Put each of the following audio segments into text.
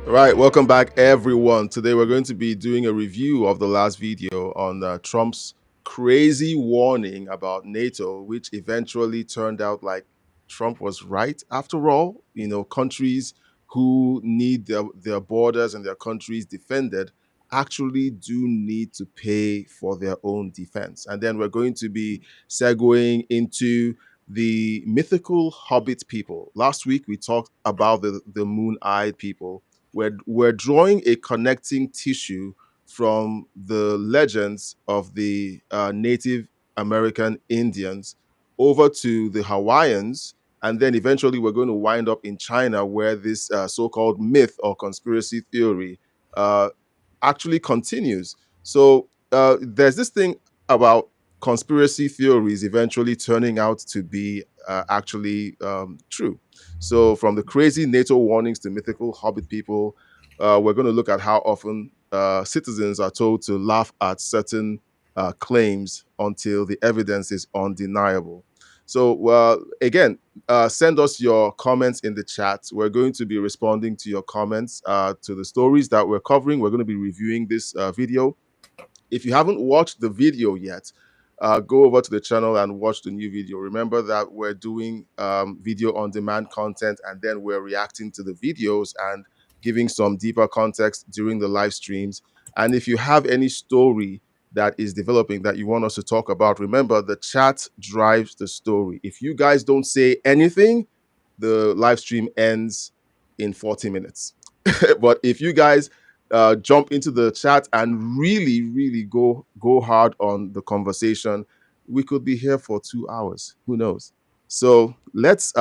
Right, welcome back, everyone. Today we're going to be doing a review of the last video on Trump's crazy warning about NATO, which eventually turned out like Trump was right after all. You know, countries who need their borders and their countries defended actually do need to pay for their own defense. And then we're going to be segueing into the mythical Hobbit people. Last week we talked about the moon-eyed people. We're drawing a connecting tissue from the legends of the Native American Indians over to the Hawaiians, and then eventually we're going to wind up in China, where this so-called myth or conspiracy theory uh, actually continues. So there's this thing about conspiracy theories eventually turning out to be actually true. So from the crazy NATO warnings to mythical Hobbit people, we're going to look at how often citizens are told to laugh at certain claims until the evidence is undeniable. So again, send us your comments in the chat. We're going to be responding to your comments to the stories that we're covering. We're going to be reviewing this video. If you haven't watched the video yet, go over to the channel and watch the new video. Remember that we're doing video on demand content, and then we're reacting to the videos and giving some deeper context during the live streams. And if you have any story that is developing that you want us to talk about, remember the chat drives the story. If you guys don't say anything, the live stream ends in 40 minutes. But if you guys jump into the chat and really go hard on the conversation, we could be here for 2 hours. Who knows? So let's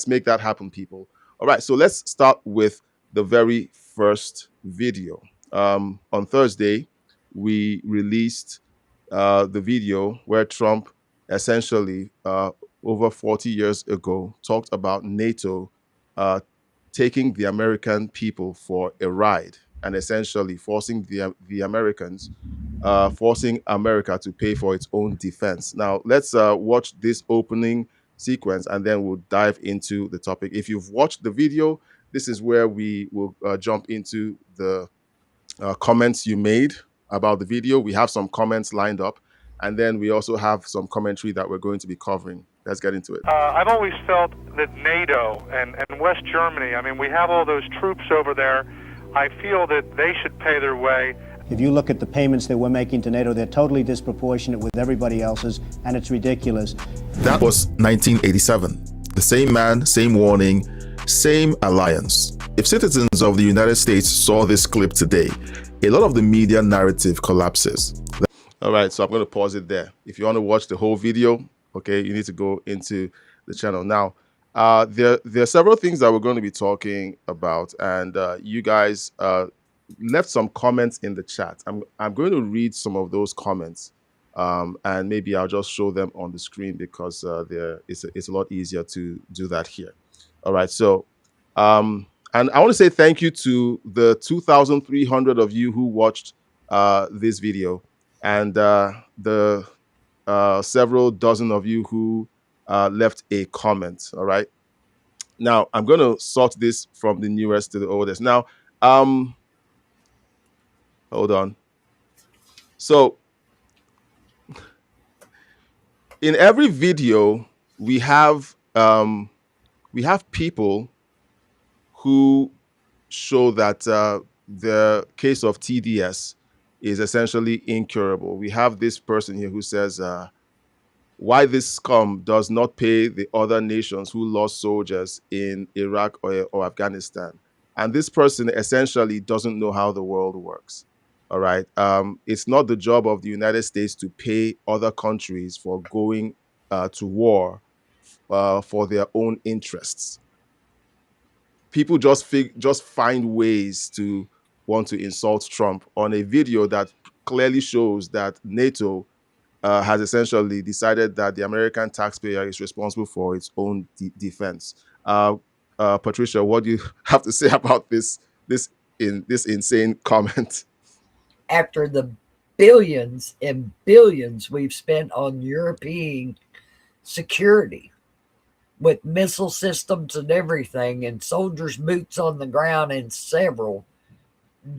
make that happen, people. All right, so let's start with the very first video. On Thursday, we released the video where Trump essentially over 40 years ago talked about NATO uh, taking the American people for a ride and essentially forcing the Americans, forcing America to pay for its own defense. Now, let's watch this opening sequence and then we'll dive into the topic. If you've watched the video, this is where we will jump into the comments you made about the video. We have some comments lined up, and then we also have some commentary that we're going to be covering. Let's get into it. I've always felt that NATO and West Germany, I mean, we have all those troops over there. I feel that they should pay their way. If you look at the payments that we're making to NATO, they're totally disproportionate with everybody else's, and it's ridiculous. That was 1987. The same man, same warning, same alliance. If citizens of the United States saw this clip today, a lot of the media narrative collapses. All right, so I'm going to pause it there. If you want to watch the whole video, okay, you need to go into the channel. Now, there are several things that we're going to be talking about, and you guys left some comments in the chat. I'm going to read some of those comments, and maybe I'll just show them on the screen because it's a lot easier to do that here. All right, so and I want to say thank you to the 2,300 of you who watched this video, and the several dozen of you who left a comment. All right. Now I'm going to sort this from the newest to the oldest. Now, hold on. So in every video, we have people who show that the case of TDS is essentially incurable. We have this person here who says, why this scum does not pay the other nations who lost soldiers in Iraq or Afghanistan. And this person essentially doesn't know how the world works. All right. It's not the job of the United States to pay other countries for going to war for their own interests. People just find ways to want to insult Trump on a video that clearly shows that NATO has essentially decided that the American taxpayer is responsible for its own defense. Patricia, what do you have to say about this insane comment? After the billions and billions we've spent on European security, with missile systems and everything, and soldiers' boots on the ground in several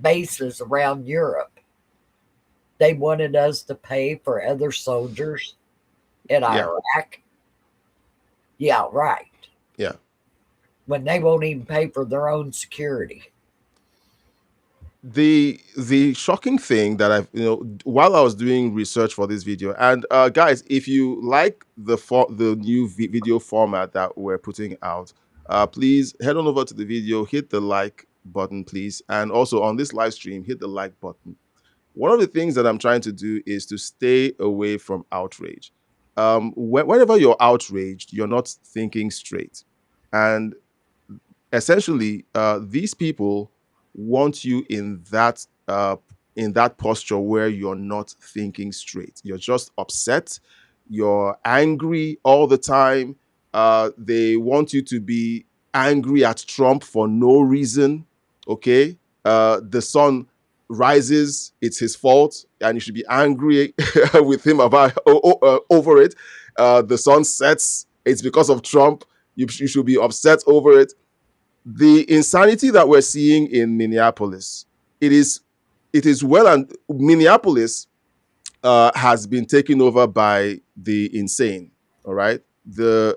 bases around Europe. They wanted us to pay for other soldiers in Yeah, Iraq. Yeah, right. yeah. When they won't even pay for their own security. The shocking thing that I've, while I was doing research for this video, and guys, if you like the new video format that we're putting out, please head on over to the video, hit the like button, please, and also on this live stream, hit the like button. One of the things that I'm trying to do is to stay away from outrage. Whenever you're outraged, you're not thinking straight, and essentially, these people want you in that posture where you're not thinking straight. You're just upset. You're angry all the time. They want you to be angry at Trump for no reason. Okay, the sun rises, it's his fault, and you should be angry with him about over it. The sun sets, it's because of Trump. You should be upset over it. The insanity that we're seeing in Minneapolis, it is well, and Minneapolis has been taken over by the insane. All right, the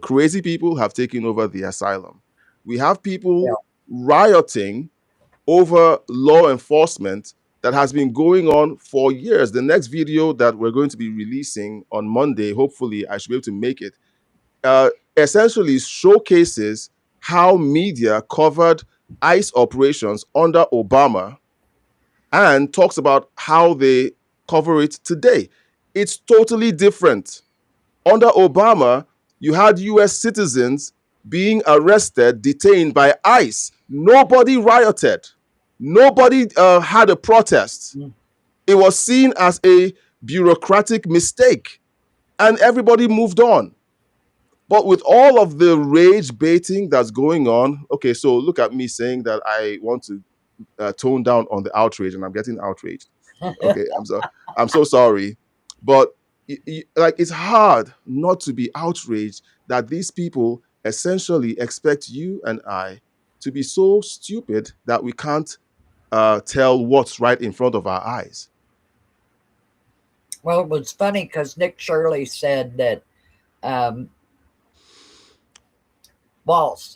crazy people have taken over the asylum. We have Yeah. people rioting over law enforcement that has been going on for years. The next video that we're going to be releasing on Monday, hopefully I should be able to make it, essentially showcases how media covered ICE operations under Obama and talks about how they cover it today. It's totally different. Under Obama, you had US citizens being arrested, detained by ICE. Nobody rioted. Nobody had a protest. Mm. It was seen as a bureaucratic mistake, and everybody moved on. But with all of the rage baiting that's going on, okay, so look at me saying that I want to tone down on the outrage, and I'm getting outraged. Okay, I'm so sorry, but like it's hard not to be outraged that these people essentially expect you and I to be so stupid that we can't tell what's right in front of our eyes. Well, it was funny because Nick Shirley said that um, Walsh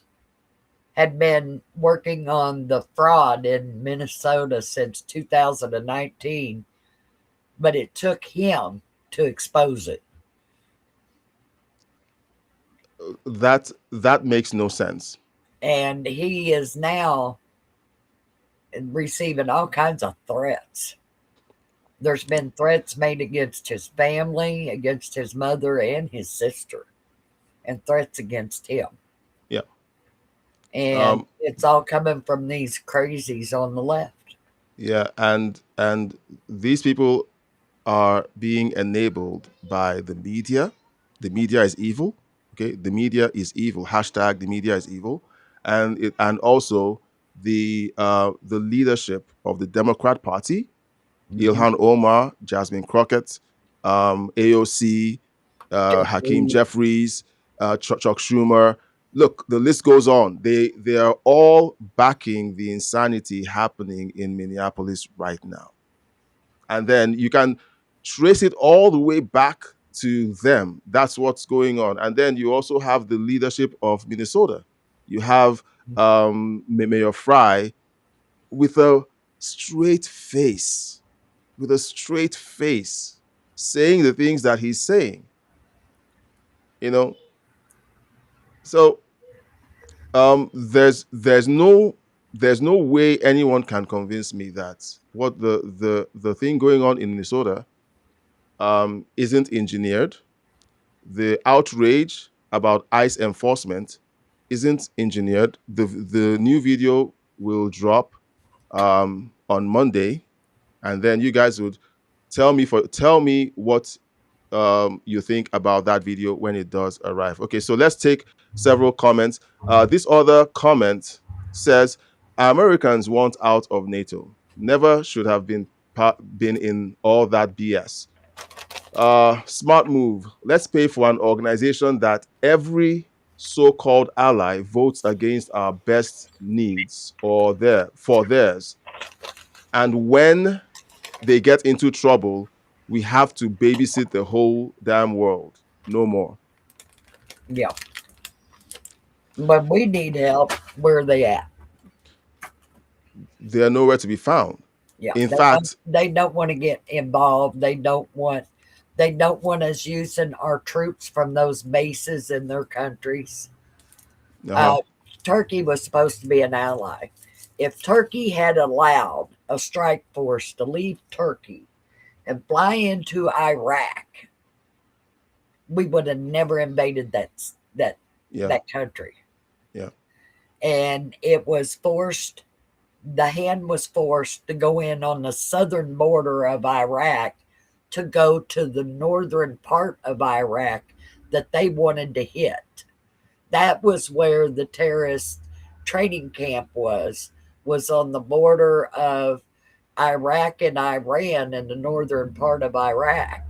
had been working on the fraud in Minnesota since 2019, but it took him to expose it. That makes no sense. And he is now receiving all kinds of threats. There's been threats made against his family, against his mother and his sister, and threats against him. Yeah. And it's all coming from these crazies on the left. Yeah, and these people are being enabled by the media. The media is evil. Okay, the media is evil. Hashtag the media is evil, and also the leadership of the Democrat Party, Ilhan Omar, Jasmine Crockett, AOC, Hakeem Jeffries, Chuck Schumer. Look, the list goes on. They are all backing the insanity happening in Minneapolis right now. And then you can trace it all the way back to them. That's what's going on. And then you also have the leadership of Minnesota. You have Mayor Fry with a straight face, saying the things that he's saying. So there's no way anyone can convince me that what the thing going on in Minnesota isn't engineered. The outrage about ICE enforcement isn't engineered. The new video will drop on Monday, and then you guys would tell me what you think about that video when it does arrive. Okay, so let's take several comments. This other comment says Americans want out of NATO. Never should have been in all that BS. Smart move. Let's pay for an organization that every so-called ally votes against our best needs or for theirs. And when they get into trouble, we have to babysit the whole damn world. No more. Yeah. But we need help. Where are they at? They are nowhere to be found. Yeah. In fact, They don't want to get involved. They don't want us using our troops from those bases in their countries. uh-huh, Uh, Turkey was supposed to be an ally. If Turkey had allowed a strike force to leave Turkey and fly into Iraq, we would have never invaded that yeah, that country. yeah, And it was forced. The hand was forced to go in on the southern border of Iraq to go to the northern part of Iraq that they wanted to hit. That was where the terrorist training camp was on the border of Iraq and Iran in the northern part of Iraq.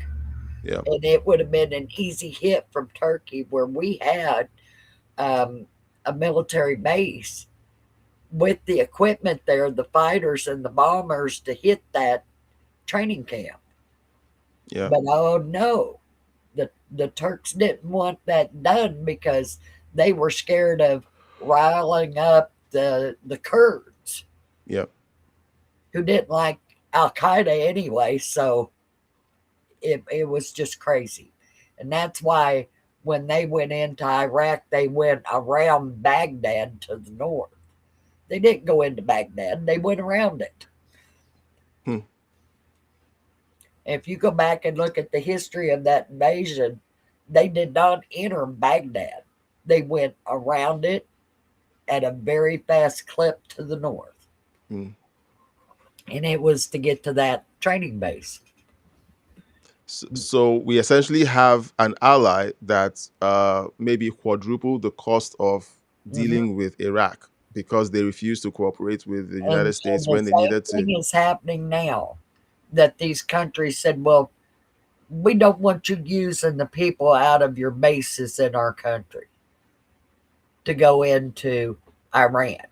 yeah, And it would have been an easy hit from Turkey, where we had um, a military base with the equipment there, the fighters and the bombers to hit that training camp. yeah, But oh no, the Turks didn't want that done because they were scared of riling up the Kurds, yeah. who didn't like Al Qaeda anyway. So it was just crazy. And that's why when they went into Iraq, they went around Baghdad to the north. They didn't go into Baghdad, they went around it. Hmm. If you go back and look at the history of that invasion, they did not enter Baghdad. They went around it at a very fast clip to the north. Hmm. And it was to get to that training base. So we essentially have an ally that maybe quadruple the cost of Mhm. dealing with Iraq because they refused to cooperate with the United And States the when they same needed to. thing is happening now, that these countries said, well, we don't want you using the people out of your bases in our country to go into Iran.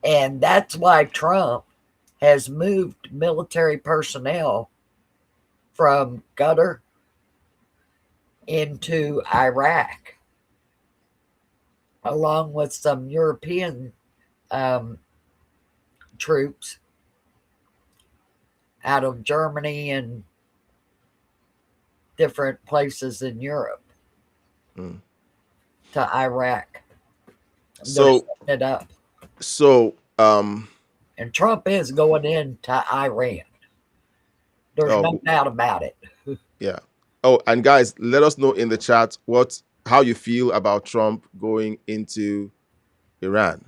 And that's why Trump has moved military personnel from Qatar into Iraq, along with some European um, troops out of Germany and different places in Europe Mm. to Iraq. They're So setting it up. so And Trump is going into Iran. There's no oh doubt about it. yeah. Oh, and guys, let us know in the chat how you feel about Trump going into Iran.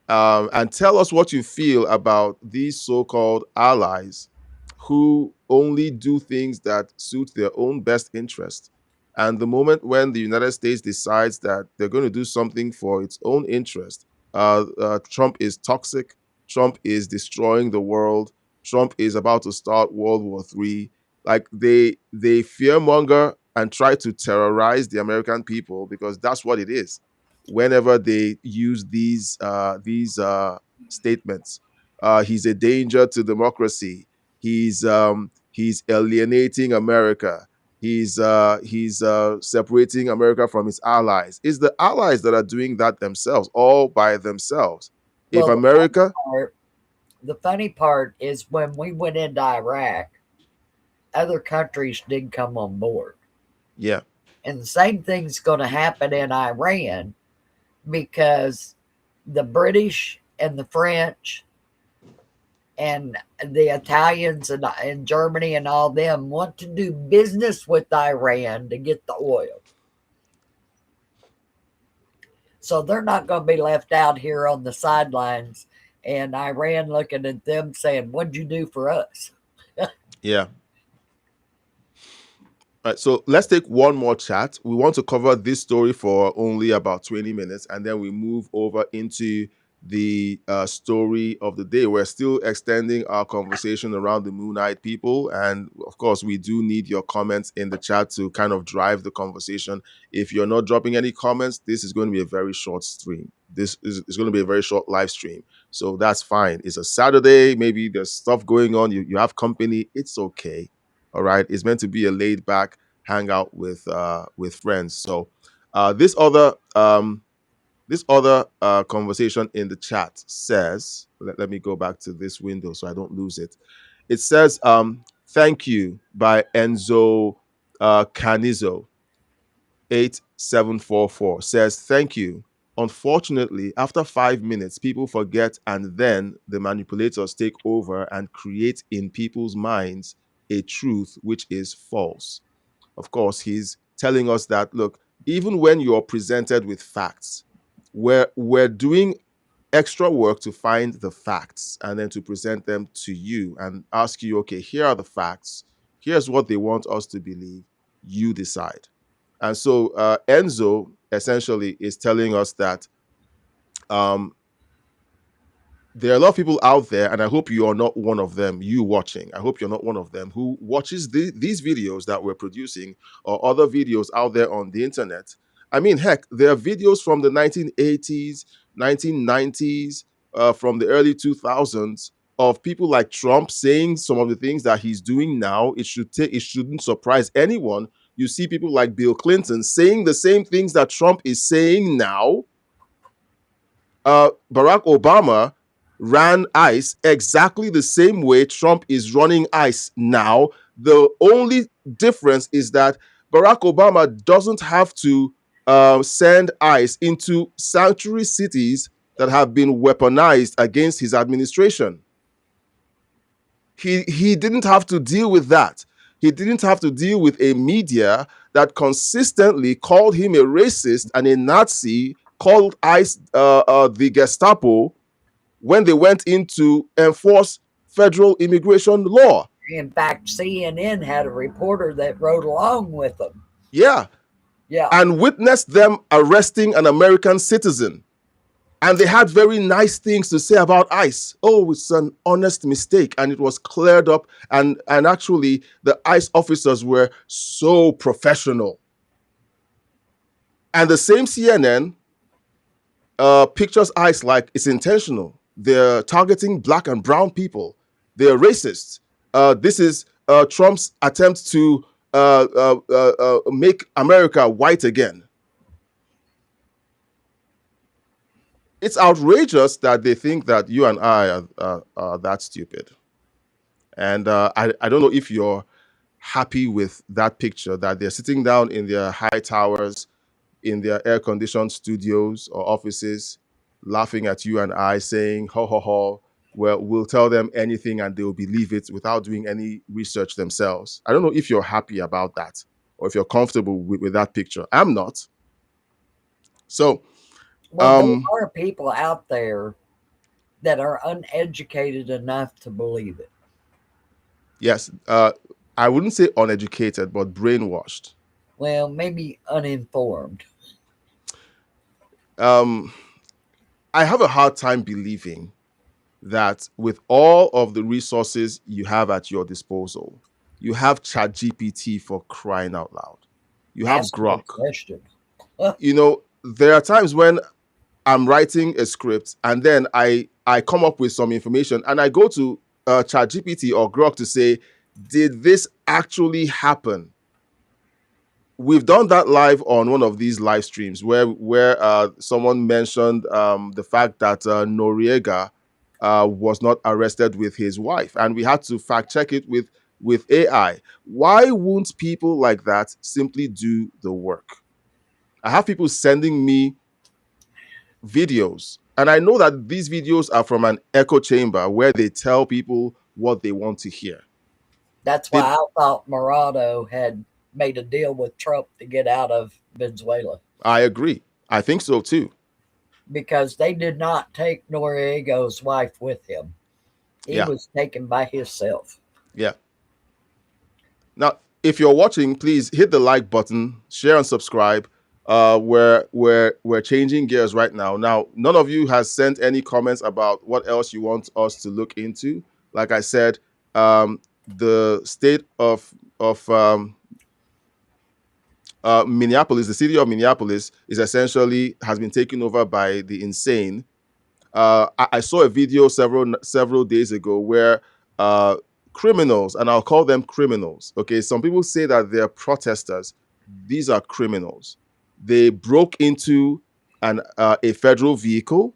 And tell us what you feel about these so-called allies who only do things that suit their own best interest. And the moment when the United States decides that they're going to do something for its own interest, Trump is toxic. Trump is destroying the world. Trump is about to start World War III. Like they fearmonger and try to terrorize the American people because that's what it is whenever they use these statements. He's a danger to democracy. He's alienating America. He's separating America from its allies. It's the allies that are doing that themselves, all by themselves. If Well, America, the funny part is when we went into Iraq, other countries did come on board. yeah, And the same thing's going to happen in Iran, because the British and the French and the Italians and Germany and all them want to do business with Iran to get the oil. So they're not going to be left out here on the sidelines and Iran looking at them saying, "What'd you do for us?" yeah. All right, so let's take one more chat. We want to cover this story for only about 20 minutes, and then we move over into the story of the day. We're still extending our conversation around the Moonite people. And of course, we do need your comments in the chat to kind of drive the conversation. If you're not dropping any comments, this is going to be a very short stream. This is going to be a very short live stream. So that's fine. It's a Saturday. Maybe there's stuff going on. You have company. It's okay. All right. It's meant to be a laid back hangout with friends. So this other conversation in the chat says, let me go back to this window so I don't lose it. It says, thank you by Enzo Canizo 8744 says, thank you. Unfortunately, after 5 minutes, people forget, and then the manipulators take over and create in people's minds a truth which is false. Of course, he's telling us that, look, even when you're presented with facts, we're doing extra work to find the facts and then to present them to you and ask you, okay, here are the facts. Here's what they want us to believe. You decide. And so Enzo essentially is telling us that there are a lot of people out there, and I hope you are not one of them, you watching. I hope you're not one of them who watches these videos that we're producing or other videos out there on the internet. I mean, heck, there are videos from the 1980s, 1990s, from the early 2000s of people like Trump saying some of the things that he's doing now. It shouldn't surprise anyone. You see people like Bill Clinton saying the same things that Trump is saying now. Barack Obama ran ICE exactly the same way Trump is running ICE now. The only difference is that Barack Obama doesn't have to send ICE into sanctuary cities that have been weaponized against his administration. He didn't have to deal with that. He didn't have to deal with a media that consistently called him a racist and a Nazi, called ICE the Gestapo, when they went in to enforce federal immigration law. In fact, CNN had a reporter that rode along with them. Yeah. Yeah. And witnessed them arresting an American citizen. And they had very nice things to say about ICE. Oh, it's an honest mistake. And it was cleared up. And actually, the ICE officers were so professional. And the same CNN pictures ICE like it's intentional. They're targeting black and brown people. They're racist. This is Trump's attempt to make America white again. It's outrageous that they think that you and I are that stupid. And I don't know if you're happy with that picture, that they're sitting down in their high towers, in their air-conditioned studios or offices, laughing at you and I, saying, ho, ho, ho, well, we'll tell them anything and they'll believe it without doing any research themselves. I don't know if you're happy about that or if you're comfortable with that picture. I'm not. So, well, there are people out there that are uneducated enough to believe it. Yes. I wouldn't say uneducated, but brainwashed. Well, maybe uninformed. I have a hard time believing that with all of the resources you have at your disposal, you have ChatGPT, for crying out loud. You have Grok. You know, there are times when I'm writing a script and then I come up with some information and I go to ChatGPT or Grok to say, did this actually happen? We've done that live on one of these live streams where someone mentioned the fact that Noriega was not arrested with his wife, and we had to fact check it with AI. Why won't people like that simply do the work? I have people sending me videos, and I know that these videos are from an echo chamber where they tell people what they want to hear. That's why I thought Morado had made a deal with Trump to get out of Venezuela. I agree. I think so too. Because they did not take Noriega's wife with him. He was taken by himself. Yeah. Now, if you're watching, please hit the like button, share and subscribe. we're changing gears right now. Now, none of you has sent any comments about what else you want us to look into. Like I said, the state of Minneapolis, the city of Minneapolis, is essentially has been taken over by the insane. I saw a video several days ago where uh, criminals, and I'll call them criminals. Okay, some people say that they're protesters. These are criminals. They broke into a federal vehicle.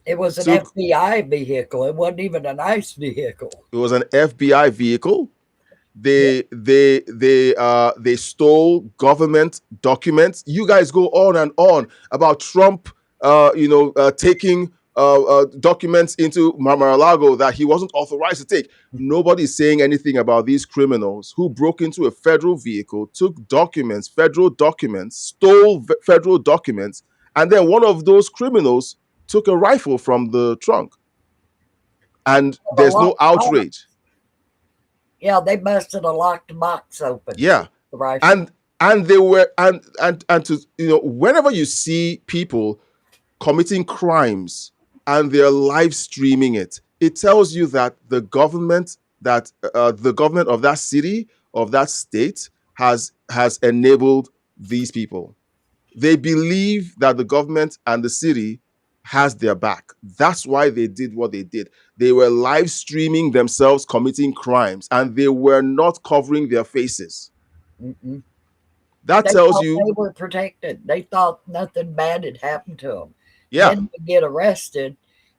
It was an Took FBI vehicle. It wasn't even a nice vehicle. It was an FBI vehicle. Yeah. They stole government documents. You guys go on about Trump, taking documents into Mar-a-Lago that he wasn't authorized to take. Nobody's saying anything about these criminals who broke into a federal vehicle, took documents, federal documents, stole federal documents, and then one of those criminals took a rifle from the trunk, and A there's no locked box. outrage. Yeah, they busted a locked box open. Yeah, The rifle. and they were and to whenever you see people committing crimes and they're live streaming it, it tells you that the government of that city, of that state, has enabled these people. They believe that the government and the city has their back. That's why they did what they did. They were live streaming themselves committing crimes, and they were not covering their faces. Mm-mm. That They tells thought they you, were protected. They thought nothing bad had happened to them. yeah. Then they get arrested,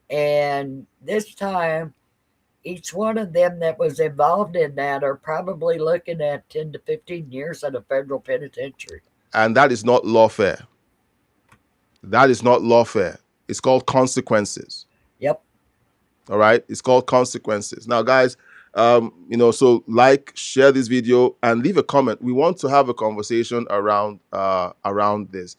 and this time, each one of them that was involved in that are probably looking at 10 to 15 years at a federal penitentiary. And that is not lawfare. That is not lawfare. It's called consequences. Yep. All right. It's called consequences. Now, guys, so like, share this video, and leave a comment. We want to have a conversation around this.